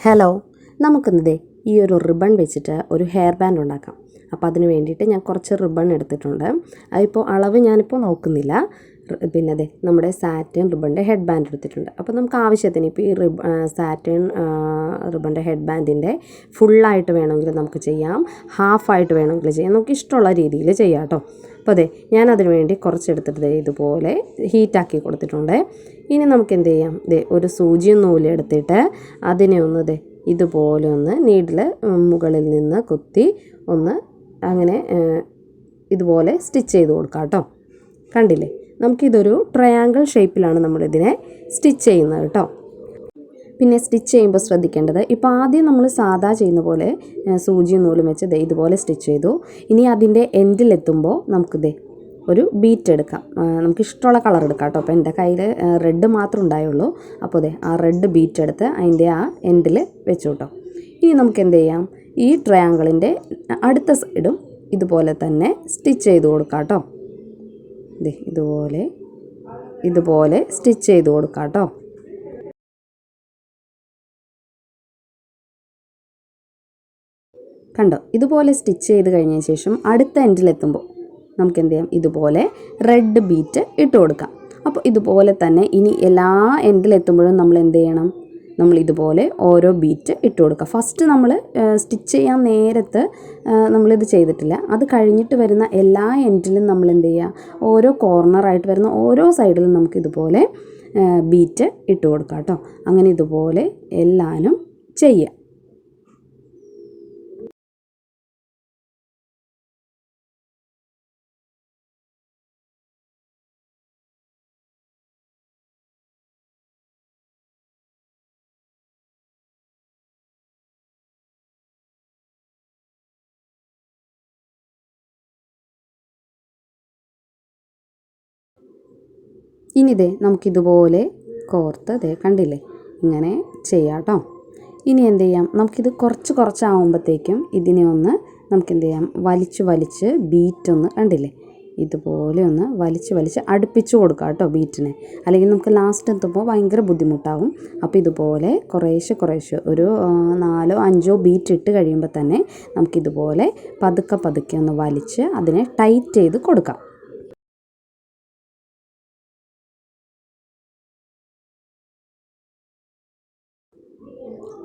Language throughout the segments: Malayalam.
ഹലോ, നമുക്കിന്നതേ ഈ ഒരു റിബൺ വെച്ചിട്ട് ഒരു ഹെയർ ബാൻഡ് ഉണ്ടാക്കാം. അപ്പോൾ അതിന് വേണ്ടിയിട്ട് ഞാൻ കുറച്ച് റിബൺ എടുത്തിട്ടുണ്ട്. അതിപ്പോൾ അളവ് ഞാനിപ്പോൾ നോക്കുന്നില്ല. പിന്നെ അതെ നമ്മുടെ സാറ്റിൻ റിബണിൻ്റെ ഹെഡ് ബാൻഡ് എടുത്തിട്ടുണ്ട്. അപ്പോൾ നമുക്ക് ആവശ്യത്തിന് ഇപ്പോൾ ഈ സാറ്റിൻ റിബണിൻ്റെ ഹെഡ് ബാൻഡിൻ്റെ ഫുള്ളായിട്ട് വേണമെങ്കിൽ നമുക്ക് ചെയ്യാം, ഹാഫായിട്ട് വേണമെങ്കിൽ ചെയ്യാം, നമുക്ക് ഇഷ്ടമുള്ള രീതിയിൽ ചെയ്യാം കേട്ടോ. അപ്പോൾ അതെ ഞാനതിന് വേണ്ടി കുറച്ചെടുത്തിട്ട് ഇതുപോലെ ഹീറ്റാക്കി കൊടുത്തിട്ടുണ്ട്. ഇനി നമുക്ക് എന്ത് ചെയ്യാം, ഒരു സൂചിയും നൂലെടുത്തിട്ട് അതിനെ ഒന്ന് ഇതുപോലെ ഒന്ന് നീഡിൽ മുകളിൽ നിന്ന് കുത്തി ഒന്ന് അങ്ങനെ ഇതുപോലെ സ്റ്റിച്ച് ചെയ്ത് കൊടുക്കാം കേട്ടോ. കണ്ടില്ലേ, നമുക്കിതൊരു ട്രയാങ്കിൾ ഷേപ്പിലാണ് നമ്മളിതിനെ സ്റ്റിച്ച് ചെയ്യുന്നത് കേട്ടോ. പിന്നെ സ്റ്റിച്ച് ചെയ്യുമ്പോൾ ശ്രദ്ധിക്കേണ്ടത്, ഇപ്പോൾ ആദ്യം നമ്മൾ സാധാ ചെയ്യുന്ന പോലെ സൂചിയും നൂലും വെച്ച് ഇതുപോലെ സ്റ്റിച്ച് ചെയ്തു. ഇനി അതിൻ്റെ എൻഡിലെത്തുമ്പോൾ നമുക്കിത് ഒരു ബീറ്റ് എടുക്കാം, നമുക്ക് ഇഷ്ടമുള്ള കളർ എടുക്കാം കേട്ടോ. അപ്പോൾ എൻ്റെ കയ്യിൽ റെഡ് മാത്രം ഉണ്ടായുള്ളൂ. അപ്പോൾ ആ റെഡ് ബീറ്റ് എടുത്ത് അതിൻ്റെ ആ എൻഡിൽ വെച്ചു കേട്ടോ. ഇനി നമുക്ക് എന്ത് ചെയ്യാം, ഈ ട്രയാങ്കിളിൻ്റെ അടുത്ത സൈഡും ഇതുപോലെ തന്നെ സ്റ്റിച്ച് ചെയ്ത് കൊടുക്കാം കേട്ടോ. ഇതുപോലെ സ്റ്റിച്ച് ചെയ്ത് കൊടുക്കാം കേട്ടോ. കണ്ടോ, ഇതുപോലെ സ്റ്റിച്ച് ചെയ്ത് കഴിഞ്ഞതിന് ശേഷം അടുത്ത എൻഡിലെത്തുമ്പോൾ നമുക്ക് എന്ത് ചെയ്യാം, ഇതുപോലെ റെഡ് ബീറ്റ് ഇട്ട് കൊടുക്കാം. അപ്പോൾ ഇതുപോലെ തന്നെ ഇനി എല്ലാ എൻഡിലെത്തുമ്പോഴും നമ്മൾ എന്ത് ചെയ്യണം, നമ്മൾ ഇതുപോലെ ഓരോ ബീറ്റ് ഇട്ട് കൊടുക്കുക. ഫസ്റ്റ് നമ്മൾ സ്റ്റിച്ച് ചെയ്യാൻ നേരത്ത് നമ്മളിത് ചെയ്തിട്ടില്ല. അത് കഴിഞ്ഞിട്ട് വരുന്ന എല്ലാ എൻഡിലും നമ്മൾ എന്ത് ചെയ്യുക, ഓരോ കോർണറായിട്ട് വരുന്ന ഓരോ സൈഡിലും നമുക്ക് ഇതുപോലെ ബീറ്റ് ഇട്ട് കൊടുക്കാം കേട്ടോ. അങ്ങനെ ഇതുപോലെ എല്ലാനും ചെയ്യുക. ഇനി നമുക്കിതുപോലെ കോർത്ത് കണ്ടില്ലേ, ഇങ്ങനെ ചെയ്യാം കേട്ടോ. ഇനി എന്ത് ചെയ്യാം, നമുക്കിത് കുറച്ചാകുമ്പോഴത്തേക്കും ഇതിനെ ഒന്ന് നമുക്ക് എന്ത് ചെയ്യാം, വലിച്ച് ബീറ്റൊന്ന് കണ്ടില്ലേ, ഇതുപോലെ ഒന്ന് വലിച്ച് അടുപ്പിച്ച് കൊടുക്കാം കേട്ടോ ബീറ്റിനെ. അല്ലെങ്കിൽ നമുക്ക് ലാസ്റ്റ് എത്തുമ്പോൾ ഭയങ്കര ബുദ്ധിമുട്ടാവും. അപ്പോൾ ഇതുപോലെ കുറേശ്ശെ ഒരു 4 or 5 ബീറ്റ് ഇട്ട് കഴിയുമ്പോൾ തന്നെ നമുക്കിതുപോലെ പതുക്കെ ഒന്ന് വലിച്ച് അതിനെ ടൈറ്റ് ചെയ്ത് കൊടുക്കാം.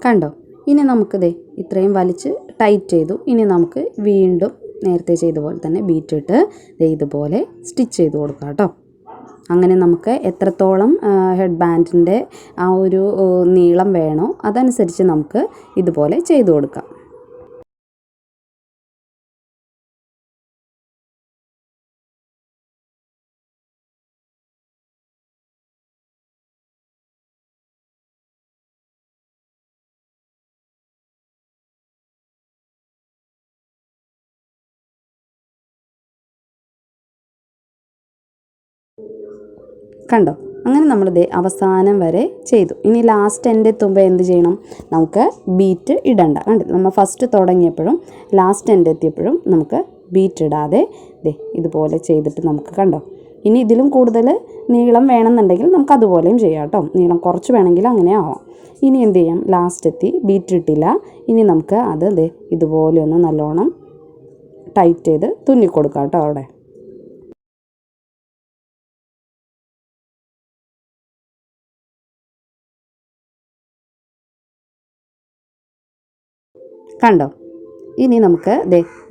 കണ്ടോ, ഇനി നമുക്ക് ഇത്രയും വലിച്ച് ടൈറ്റ് ചെയ്തു. ഇനി നമുക്ക് വീണ്ടും നേരത്തെ ചെയ്ത പോലെ തന്നെ ബീറ്റ് ഇട്ട് ഇതുപോലെ സ്റ്റിച്ച് ചെയ്ത് കൊടുക്കാം കേട്ടോ. അങ്ങനെ നമുക്ക് എത്രത്തോളം ഹെഡ് ബാൻഡിൻ്റെ ആ ഒരു നീളം വേണോ അതനുസരിച്ച് നമുക്ക് ഇതുപോലെ ചെയ്ത് കൊടുക്കാം. കണ്ടോ, അങ്ങനെ നമ്മൾ അവസാനം വരെ ചെയ്തു. ഇനി ലാസ്റ്റ് എൻ്റെ എത്തുമ്പോൾ എന്ത് ചെയ്യണം, നമുക്ക് ബീറ്റ് ഇടണ്ട. കണ്ടില്ല, നമ്മൾ ഫസ്റ്റ് തുടങ്ങിയപ്പോഴും ലാസ്റ്റ് എൻ്റെ എത്തിയപ്പോഴും നമുക്ക് ബീറ്റ് ഇടാതെ ഇതുപോലെ ചെയ്തിട്ട് നമുക്ക് കണ്ടോ. ഇനി ഇതിലും കൂടുതൽ നീളം വേണമെന്നുണ്ടെങ്കിൽ നമുക്ക് അതുപോലെയും ചെയ്യാം കേട്ടോ. നീളം കുറച്ച് വേണമെങ്കിൽ അങ്ങനെ ആവാം. ഇനി എന്ത് ചെയ്യാം, ലാസ്റ്റ് എത്തി ബീറ്റ് ഇട്ടില്ല. ഇനി നമുക്ക് അത് ഇതുപോലെ ഒന്ന് നല്ലോണം ടൈറ്റ് ചെയ്ത് തുന്നിക്കൊടുക്കാം കേട്ടോ അവിടെ. കണ്ടോ, ഇനി നമുക്ക്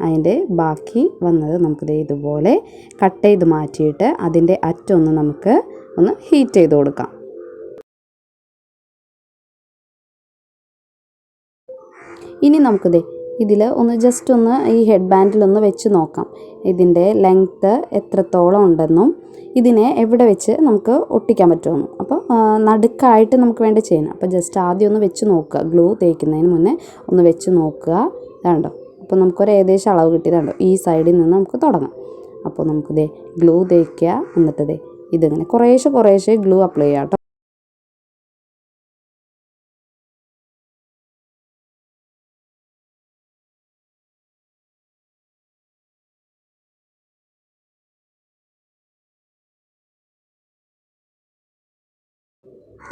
അതിൻ്റെ ബാക്കി വന്നത് നമുക്ക് ഇതുപോലെ കട്ട് ചെയ്ത് മാറ്റിയിട്ട് അതിൻ്റെ അറ്റമൊന്ന് നമുക്ക് ഒന്ന് ഹീറ്റ് ചെയ്ത് കൊടുക്കാം. ഇനി നമുക്ക് ഇതിൽ ഒന്ന് ജസ്റ്റ് ഒന്ന് ഈ ഹെഡ് ബാൻഡിലൊന്ന് വെച്ച് നോക്കാം, ഇതിൻ്റെ ലെങ്ത്ത് എത്രത്തോളം ഉണ്ടെന്നും ഇതിനെ എവിടെ വെച്ച് നമുക്ക് ഒട്ടിക്കാൻ പറ്റുമെന്നും. അപ്പോൾ നടുക്കായിട്ട് നമുക്ക് വേണ്ടി ചെയ്യണം. അപ്പോൾ ജസ്റ്റ് ആദ്യം ഒന്ന് വെച്ച് നോക്കുക, ഗ്ലൂ തേക്കുന്നതിന് മുന്നേ ഒന്ന് വെച്ച് നോക്കുക. കണ്ടോ, അപ്പോൾ നമുക്കൊരു ഏകദേശം അളവ് കിട്ടിയതുണ്ടോ. ഈ സൈഡിൽ നിന്ന് നമുക്ക് തുടങ്ങാം. അപ്പോൾ നമുക്ക് ഗ്ലൂ തേക്കുക, എന്നിട്ട് ഇതിങ്ങനെ കുറേശ്ശെ ഗ്ലൂ അപ്ലൈ ചെയ്യാം കേട്ടോ.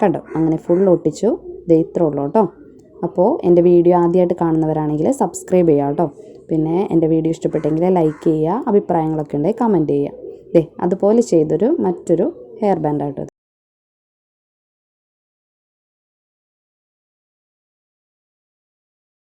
കണ്ടോ, അങ്ങനെ ഫുൾ ഒട്ടിച്ചു. ഇത്രേ ഉള്ളൂ കേട്ടോ. അപ്പോൾ എൻ്റെ വീഡിയോ ആദ്യമായിട്ട് കാണുന്നവരാണെങ്കിൽ സബ്സ്ക്രൈബ് ചെയ്യുക കേട്ടോ. പിന്നെ എൻ്റെ വീഡിയോ ഇഷ്ടപ്പെട്ടെങ്കിൽ ലൈക്ക് ചെയ്യുക, അഭിപ്രായങ്ങളൊക്കെ ഉണ്ടെങ്കിൽ കമൻറ്റ് ചെയ്യുക. അതുപോലെ ചെയ്തൊരു മറ്റൊരു ഹെയർ ബാൻഡായിട്ടോ.